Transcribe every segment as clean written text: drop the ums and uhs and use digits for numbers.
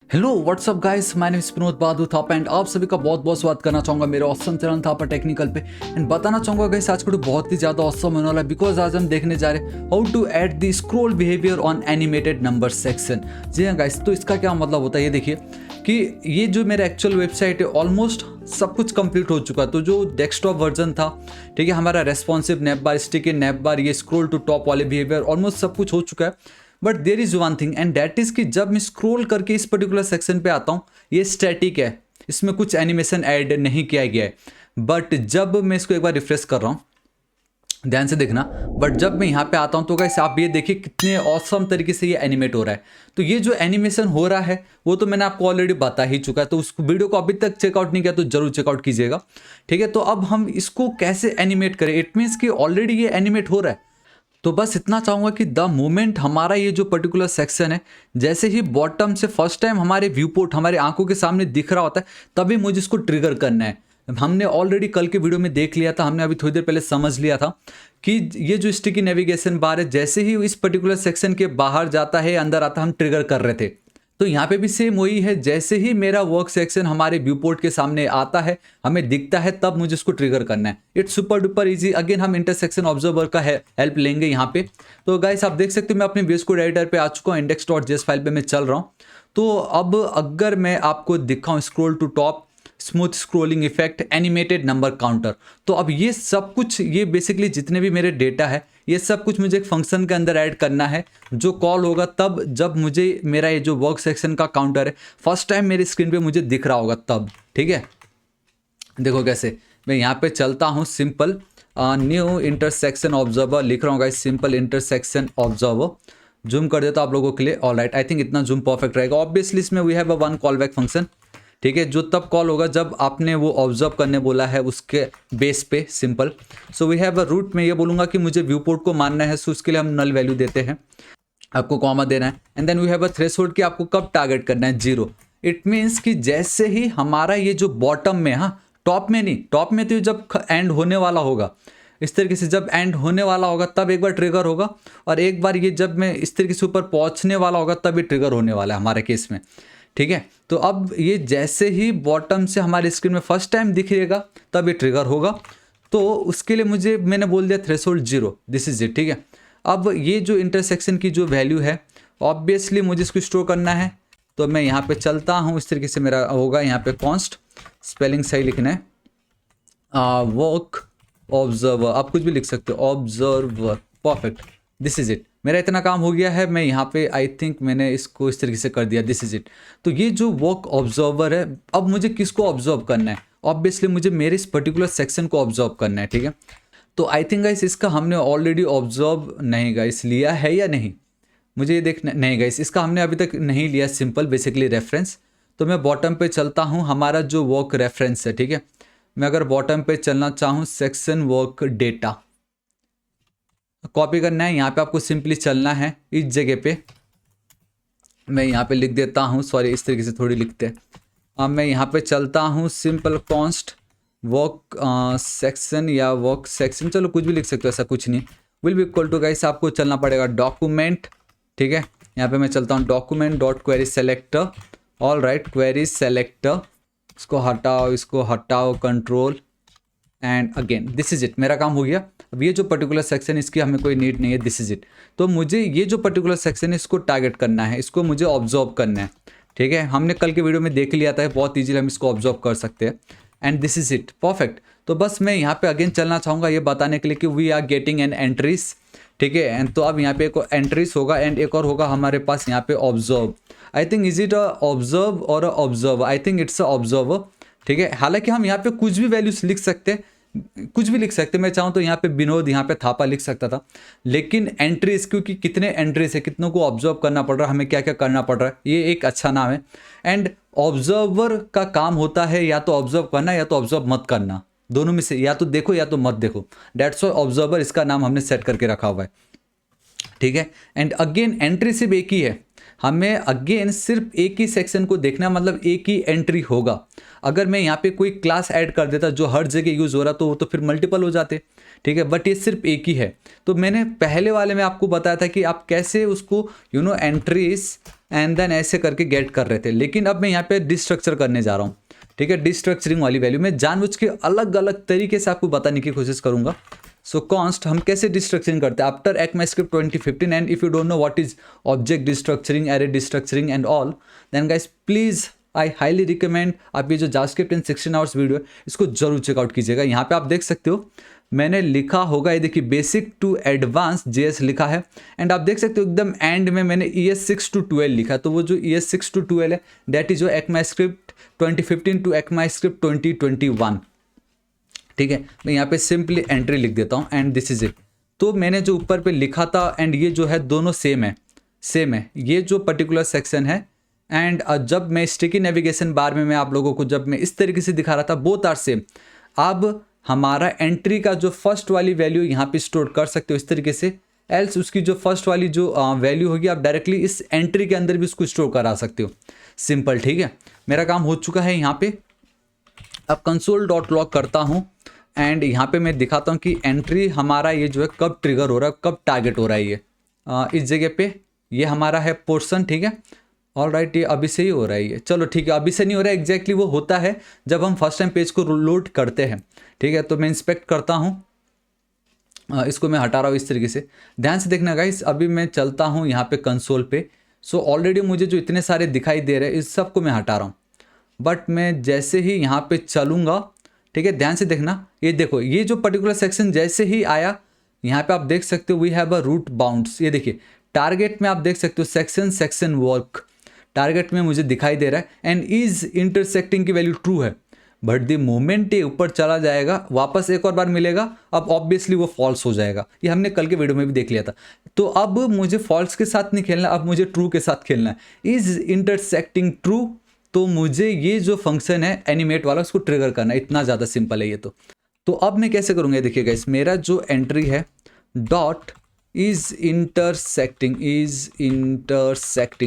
Hello what's up guys, my name is Vinod Badu Thapa and आप सभी का बहुत बहुत स्वागत करना चाहूँगा मेरे ऑसम चैनल थापा टेक्निकल पे। एंड बताना चाहूँगा गाइस, आज का वीडियो बहुत ही ज़्यादा ऑसम होने वाला है बिकॉज आज हम देखने जा रहे हैं how to add the scroll behaviour on animated number section. जी हाँ गाइस, तो इसका क्या मतलब होता है ये देखिए कि ये जो मेरा एक्चुअल वेबसाइट है ऑलमोस्ट सब कुछ कंप्लीट हो चुका है। तो जो डेस्कटॉप वर्जन था, ठीक है, हमारा रेस्पॉन्सिव नैप बार, स्टिकी नैप बार, ये स्क्रॉल टू टॉप वाले बिहेवियर ऑलमोस्ट सब कुछ हो चुका है। But there is one thing and that is कि जब मैं स्क्रॉल करके इस पर्टिकुलर सेक्शन पे आता हूँ, ये स्टैटिक है, इसमें कुछ एनिमेशन ऐड नहीं किया गया है। बट जब मैं इसको एक बार रिफ्रेश कर रहा हूँ, ध्यान से देखना, बट जब मैं यहाँ पे आता हूँ तो गाइस आप ये देखिए कितने ऑसम तरीके से ये एनिमेट हो रहा है। तो ये जो एनिमेशन हो रहा है वो तो मैंने आपको ऑलरेडी बता ही चुका है, तो उस वीडियो को अभी तक चेकआउट नहीं किया तो जरूर चेकआउट कीजिएगा, ठीक है। तो अब हम इसको कैसे एनिमेट करें, इट मीन्स कि ऑलरेडी ये एनिमेट हो रहा है। तो बस इतना चाहूँगा कि द मोमेंट हमारा ये जो पर्टिकुलर सेक्शन है जैसे ही बॉटम से फर्स्ट टाइम हमारे व्यू पोर्ट हमारे आंखों के सामने दिख रहा होता है, तभी मुझे इसको ट्रिगर करना है। हमने ऑलरेडी कल के वीडियो में देख लिया था, हमने अभी थोड़ी देर पहले समझ लिया था कि ये जो स्टिकी नेविगेशन बार है जैसे ही इस पर्टिकुलर सेक्शन के बाहर जाता है अंदर आता, हम ट्रिगर कर रहे थे। तो यहाँ पे भी सेम वही है, जैसे ही मेरा वर्क सेक्शन हमारे व्यू पोर्ट के सामने आता है, हमें दिखता है, तब मुझे इसको ट्रिगर करना है। It's super duper easy. Again हम इंटरसेक्शन ऑब्जर्वर का हेल्प लेंगे यहाँ पे। तो गाइस आप देख सकते हो मैं अपने VS कोड एडिटर पे आ चुका हूँ, index.js फाइल पे मैं चल रहा हूँ। तो अब अगर मैं आपको दिखाऊँ scroll to top, smooth scrolling effect, animated number counter, तो अब ये सब कुछ, ये बेसिकली जितने भी मेरे डेटा है ये सब कुछ मुझे एक फंक्शन के अंदर ऐड करना है जो कॉल होगा तब जब मुझे मेरा ये जो वर्क सेक्शन का काउंटर है फर्स्ट टाइम मेरी स्क्रीन पे मुझे दिख रहा होगा तब, ठीक है। देखो कैसे मैं यहाँ पे चलता हूँ, सिंपल न्यू इंटरसेक्शन ऑब्जर्वर लिख रहा हूँ guys, simple intersection observer. Zoom कर देता आप लोगों के लिए, ऑल राइट, आई थिंक इतना जूम परफेक्ट रहेगा। ऑब्वियसली इसमें we have a one callback function, ठीक है, जो तब कॉल होगा जब आपने वो ऑब्जर्व करने बोला है उसके बेस पे, simple. So we have a root, में ये बोलूँगा कि मुझे व्यू पोर्ट को मानना है, सो उसके लिए हम नल वैल्यू देते हैं, आपको कॉमा देना है। And then we have a threshold कि आपको कब टारगेट करना है, 0। इट मीन्स कि जैसे ही हमारा ये जो बॉटम में, हाँ टॉप में नहीं, टॉप में तो जब एंड होने वाला होगा, इस तरीके से जब एंड होने वाला होगा तब एक बार ट्रिगर होगा, और एक बार ये जब मैं इस तरीके से ऊपर पहुंचने वाला होगा तब ये ट्रिगर होने वाला है हमारे केस में, ठीक है। तो अब ये जैसे ही बॉटम से हमारे स्क्रीन में फर्स्ट टाइम दिखेगा तब ये ट्रिगर होगा। तो उसके लिए मुझे मैंने बोल दिया थ्रेशोल्ड 0, दिस इज इट, ठीक है। अब ये जो इंटरसेक्शन की जो वैल्यू है ऑब्वियसली मुझे इसको स्टोर करना है, तो मैं यहाँ पे चलता हूँ, इस तरीके से मेरा होगा यहाँ पे कॉन्स्ट, स्पेलिंग सही लिखना है, वर्क ऑब्जर्वर, आप कुछ भी लिख सकते हो, observer, perfect, this is it. मेरा इतना काम हो गया है, मैं यहाँ पे आई थिंक मैंने इसको इस तरीके से कर दिया, दिस इज इट। तो ये जो वर्क ऑब्जर्वर है, अब मुझे किसको ऑब्जर्व करना है, ऑब्वियसली मुझे मेरे इस पर्टिकुलर सेक्शन को ऑब्जर्व करना है, ठीक है। तो आई थिंक गाइस इसका हमने ऑलरेडी ऑब्जर्व नहीं गाइस लिया है या नहीं, मुझे ये देखना, नहीं गाइस इसका हमने अभी तक नहीं लिया, सिंपल बेसिकली रेफरेंस। तो मैं बॉटम पे चलता हूँ, हमारा जो वर्क रेफरेंस है, ठीक है, मैं अगर बॉटम पे चलना चाहूँ, सेक्शन वर्क डेटा कॉपी करना है, यहाँ पे आपको सिंपली चलना है इस जगह पे, मैं यहाँ पे लिख देता हूँ, सॉरी इस तरीके से थोड़ी लिखते हैं। अब मैं यहाँ पे चलता हूँ, सिंपल कॉन्स्ट वर्क सेक्शन या वर्क सेक्शन, चलो कुछ भी लिख सकते हो, ऐसा कुछ नहीं, will be equal to guys आपको चलना पड़ेगा डॉक्यूमेंट, ठीक है। यहाँ पे मैं चलता हूँ document dot query selector, all right, query selector, इसको हटाओ control and again, this is it, मेरा काम हो गया। अब ये जो पर्टिकुलर सेक्शन इसकी हमें कोई नीड नहीं है, दिस इज इट। तो मुझे ये जो पर्टिकुलर सेक्शन है इसको टारगेट करना है, इसको मुझे ऑब्जर्व करना है, ठीक है। हमने कल के वीडियो में देख लिया था, बहुत ईजिली हम इसको ऑब्जर्व कर सकते हैं, and this is it, perfect. तो बस मैं यहाँ पे अगेन चलना चाहूँगा ये बताने के लिए कि we are getting an entries, ठीक है। एंड तो अब यहाँ पे एक एंट्रीज होगा एंड एक और होगा हमारे पास यहाँ पे observe, I think is it a observe or a observe, I think it's a observer, ठीक है। हालांकि हम यहाँ पे कुछ भी वैल्यूज लिख सकते हैं, कुछ भी लिख सकते हैं, मैं चाहूँ तो यहाँ पे विनोद, यहाँ पे थापा लिख सकता था, लेकिन एंट्रीज, क्योंकि कितने एंट्रीज है, कितनों को ऑब्जर्व करना पड़ रहा है, हमें क्या क्या करना पड़ रहा है, ये एक अच्छा नाम है। एंड ऑब्जर्वर का काम होता है या तो ऑब्जर्व करना या तो ऑब्जर्व मत करना, दोनों में से या तो देखो या तो मत देखो, डेट्स व्हाई ऑब्जर्वर इसका नाम हमने सेट करके रखा हुआ है, ठीक है। एंड अगेन एंट्री सिर्फ एक ही है, हमें अगेन सिर्फ एक ही सेक्शन को देखना, मतलब एक ही एंट्री होगा। अगर मैं यहाँ पे कोई क्लास ऐड कर देता जो हर जगह यूज़ हो रहा तो वो तो फिर मल्टीपल हो जाते, ठीक है, बट ये सिर्फ एक ही है। तो मैंने पहले वाले में आपको बताया था कि आप कैसे उसको एंट्रीज एंड देन ऐसे करके गेट कर रहे थे, लेकिन अब मैं यहाँ पे डिस्ट्रक्चर करने जा रहा हूँ, ठीक है। डिस्ट्रक्चरिंग वाली वैल्यू मैं जानबूझ के अलग अलग तरीके से आपको बताने की कोशिश करूंगा। सो कॉन्स्ट हम कैसे डिस्ट्रक्चरिंग करते हैं after ECMAScript 2015, and if you don't know what is object destructuring, array destructuring and all, then guys please I highly recommend आप ये जो जावास्क्रिप्ट इन 16 आवर्स वीडियो है इसको जरूर चेकआउट कीजिएगा। यहाँ पे आप देख सकते हो मैंने लिखा होगा, ये देखिए बेसिक टू एडवांस JS लिखा है, एंड आप देख सकते हो एकदम एंड में मैंने ES 6 to 12 लिखा है। तो वो जो ES 6 to 12 है दैट इज जो ECMAScript 2015 to ECMAScript 2021, ठीक है। मैं यहाँ पे सिंपली एंट्री लिख देता हूँ एंड दिस इज इट। तो मैंने जो ऊपर पे लिखा था एंड ये जो है दोनों सेम है ये जो पर्टिकुलर सेक्शन है। एंड जब मैं स्टिकी नेविगेशन बार में मैं आप लोगों को जब मैं इस तरीके से दिखा रहा था बोथ आर सेम। अब हमारा एंट्री का जो फर्स्ट वाली वैल्यू यहाँ पे स्टोर कर सकते हो इस तरीके से, एल्स उसकी जो फर्स्ट वाली जो वैल्यू होगी आप डायरेक्टली इस एंट्री के अंदर भी उसको स्टोर करा सकते हो, सिंपल, ठीक है। मेरा काम हो चुका है यहाँ पे। अब console.log करता हूँ एंड यहाँ पे मैं दिखाता हूँ कि एंट्री हमारा ये जो है कब ट्रिगर हो रहा है, कब टारगेट हो रहा है। ये इस जगह पे ये हमारा है पोर्शन, ठीक है। ऑल राइट, ये अभी से ही हो रहा है ये, चलो ठीक है, अभी से नहीं हो रहा है एग्जैक्टली, वो होता है जब हम फर्स्ट टाइम पेज को लोड करते हैं, ठीक है। तो मैं इंस्पेक्ट करता हूँ, इसको मैं हटा रहा हूँ इस तरीके से, ध्यान से देखना गाइस। अभी मैं चलता हूँ यहाँ पे कंसोल पे। सो ऑलरेडी मुझे जो इतने सारे दिखाई दे रहे हैं इस सब को मैं हटा रहा हूँ, बट मैं जैसे ही यहाँ पे चलूँगा, ठीक है, ध्यान से देखना, ये देखो ये जो पर्टिकुलर सेक्शन जैसे ही आया यहाँ पे आप देख सकते हो we have a root bounds. ये देखिए टारगेट में आप देख सकते हो सेक्शन वर्क टारगेट में मुझे दिखाई दे रहा है एंड इज इंटरसेक्टिंग की वैल्यू ट्रू है, बट द मोमेंट ये ऊपर चला जाएगा वापस एक और बार मिलेगा, अब ऑब्वियसली वो फॉल्स हो जाएगा। ये हमने कल के वीडियो में भी देख लिया था। तो अब मुझे फॉल्स के साथ नहीं खेलना, अब मुझे ट्रू के साथ खेलना है। इज इंटरसेक्टिंग ट्रू, तो मुझे ये जो फंक्शन है एनिमेट वाला उसको ट्रिगर करना है, इतना ज़्यादा सिंपल है ये। तो अब मैं कैसे करूँगा, देखिएगा इस मेरा जो एंट्री है डॉट इज इंटरसेक्टिंग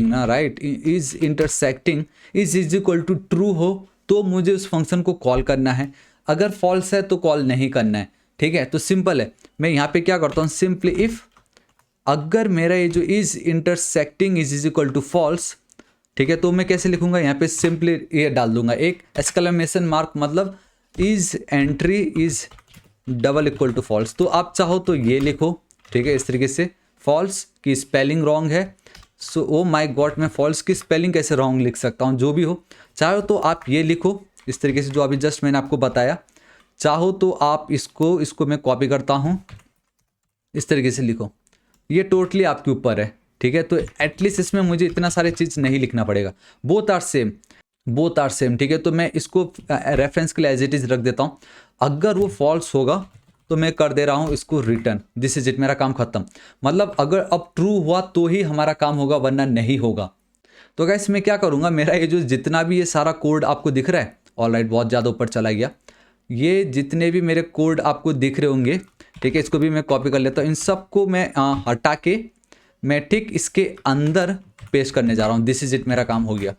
ना, right, is intersecting is equal to true हो तो मुझे उस फंक्शन को कॉल करना है, अगर फॉल्स है तो कॉल नहीं करना है, ठीक है। तो सिंपल है, मैं यहाँ पे क्या करता हूँ, सिंपली इफ अगर मेरा ये जो is intersecting is equal to false, ठीक है, तो मैं कैसे लिखूंगा, यहाँ पे सिंपली ये डाल दूंगा एक एक्सक्लेमेशन मार्क, मतलब is entry is double equal to false. तो आप चाहो तो ये लिखो, ठीक है, इस तरीके से, फॉल्स की स्पेलिंग रॉन्ग है, सो ओ माय गॉड मैं फॉल्स की स्पेलिंग कैसे रॉन्ग लिख सकता हूँ, जो भी हो। चाहो तो आप ये लिखो इस तरीके से जो अभी जस्ट मैंने आपको बताया, चाहो तो आप इसको मैं कॉपी करता हूँ, इस तरीके से लिखो, ये टोटली आपके ऊपर है, ठीक है। तो एटलीस्ट इसमें मुझे इतना सारे चीज़ नहीं लिखना पड़ेगा, बोथ आर सेम, ठीक है। तो मैं इसको रेफरेंस के लिए एज इट इज़ रख देता हूँ। अगर वो फॉल्स होगा तो मैं कर दे रहा हूँ इसको रिटर्न, दिस इज इट, मेरा काम खत्म। मतलब अगर अब ट्रू हुआ तो ही हमारा काम होगा, वरना नहीं होगा। तो गाइस मैं क्या करूँगा, मेरा ये जो जितना भी ये सारा कोड आपको दिख रहा है, ऑलराइट बहुत ज़्यादा ऊपर चला गया, ये जितने भी मेरे कोड आपको दिख रहे होंगे, ठीक है, इसको भी मैं कॉपी कर लेता हूँ। इन सबको मैं हटा के मैं ठीक इसके अंदर पेस्ट करने जा रहा हूँ, दिस इज इट, मेरा काम हो गया।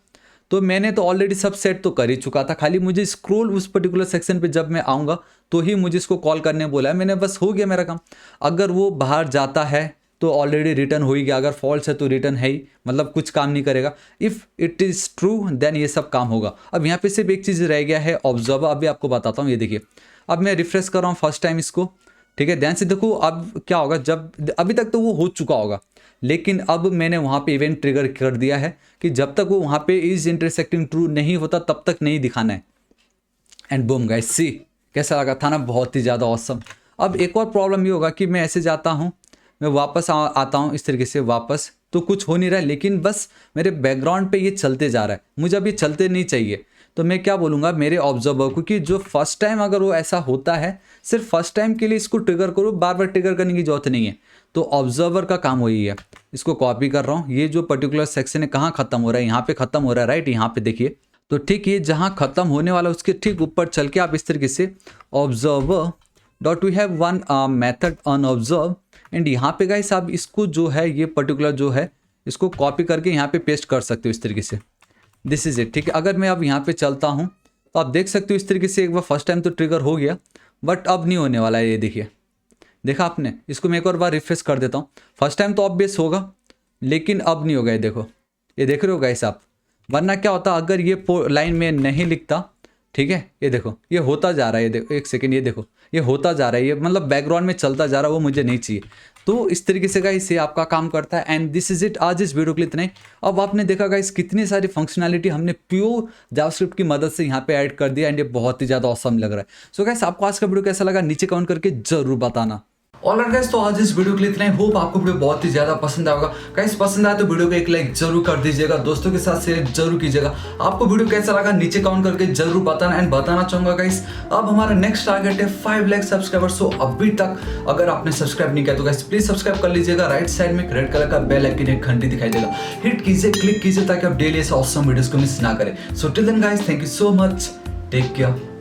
तो मैंने तो ऑलरेडी सब सेट तो कर ही चुका था, खाली मुझे स्क्रॉल उस पर्टिकुलर सेक्शन पे जब मैं आऊँगा तो ही मुझे इसको कॉल करने बोला है मैंने, बस हो गया मेरा काम। अगर वो बाहर जाता है तो ऑलरेडी रिटर्न हो ही गया, अगर फॉल्स है तो रिटर्न है ही, मतलब कुछ काम नहीं करेगा। If it is true then ये सब काम होगा। अब यहाँ पे सिर्फ एक चीज़ रह गया है, ऑब्जर्वर, अभी आपको बताता हूँ। ये देखिए अब मैं रिफ्रेश कर रहा हूँ फर्स्ट टाइम इसको, ठीक है, ध्यान से देखो। अब क्या होगा, जब अभी तक तो वो हो चुका होगा, लेकिन अब मैंने वहाँ पे इवेंट ट्रिगर कर दिया है कि जब तक वो वहाँ पे इज इंटरसेक्टिंग ट्रू नहीं होता तब तक नहीं दिखाना है। एंड बूम गाइस, सी कैसा लगा था ना, बहुत ही ज़्यादा ऑसम। अब एक और प्रॉब्लम ये होगा कि मैं ऐसे जाता हूँ, मैं वापस आता हूँ इस तरीके से वापस, तो कुछ हो नहीं रहा है, लेकिन बस मेरे बैकग्राउंड पे ये चलते जा रहा है, मुझे अब ये चलते नहीं चाहिए। तो मैं क्या बोलूँगा मेरे ऑब्जर्वर को कि जो फर्स्ट टाइम अगर वो ऐसा होता है, सिर्फ फर्स्ट टाइम के लिए इसको ट्रिगर करो, बार बार ट्रिगर करने की जरूरत नहीं है। तो ऑब्जर्वर का काम वही है। इसको कॉपी कर रहा हूँ, ये जो पर्टिकुलर सेक्शन है कहाँ खत्म हो रहा है, यहाँ पे खत्म हो रहा है, राइट, यहाँ पे देखिए। तो ठीक ये जहाँ खत्म होने वाला उसके ठीक ऊपर चल के आप इस तरीके से observer dot we have one method unobserve, and यहाँ पे गाइस आप इसको जो है ये पर्टिकुलर जो है इसको कॉपी करके यहाँ पे पेस्ट कर सकते हो इस तरीके से। दिस इज इट, ठीक है। अगर मैं अब यहाँ पे चलता हूँ तो आप देख सकते हो इस तरीके से एक बार फर्स्ट टाइम तो ट्रिगर हो गया, बट अब नहीं होने वाला है। ये देखिए, देखा आपने। इसको मैं एक और बार रिफ्रेश कर देता हूँ। फर्स्ट टाइम तो ऑब्वियस होगा, लेकिन अब नहीं होगा। ये देखो, ये देख रहे हो गाइस आप। वरना क्या होता अगर ये लाइन में नहीं लिखता, ठीक है। ये देखो, ये होता जा रहा है। ये देखो, एक सेकेंड, ये देखो, ये होता जा रहा है। ये मतलब बैकग्राउंड में चलता जा रहा है, वो मुझे नहीं चाहिए। तो इस तरीके से गाइस ये आपका काम करता है। एंड दिस इज इट, आज इस वीडियो के लिए इतना ही। अब आपने देखा गाइस कितनी सारी फंक्शनैलिटी हमने प्योर जावास्क्रिप्ट की मदद से यहाँ पे ऐड कर दिया, एंड ये बहुत ही ज़्यादा ऑसम लग रहा है। सो गाइस आपको आज का वीडियो कैसा लगा नीचे कमेंट करके जरूर बताना। ऑलराइट गाइस, तो आज इस वीडियो के लिए इतना ही। होप आपको वीडियो बहुत ही ज्यादा पसंद आएगा। गाइस पसंद आए तो वीडियो को एक लाइक जरूर कर दीजिएगा, दोस्तों के साथ शेयर जरूर कीजिएगा। आपको वीडियो कैसा लगा नीचे कमेंट करके जरूर बताना। एंड बताना चाहूंगा गाइस, अब हमारा नेक्स्ट टारगेट है 5 लाख सब्सक्राइबर्स। सो अभी तक अगर आपने सब्सक्राइब नहीं किया तो गाइस प्लीज सब्सक्राइब कर लीजिएगा। राइट साइड में एक रेड कलर का बेल आइकन, एक घंटी दिखाई देगा, हिट कीजिए, क्लिक कीजिए, ताकि आप डेली ऐसे ऑसम वीडियोस को मिस ना करें। So till then guys, thank you so much, take care.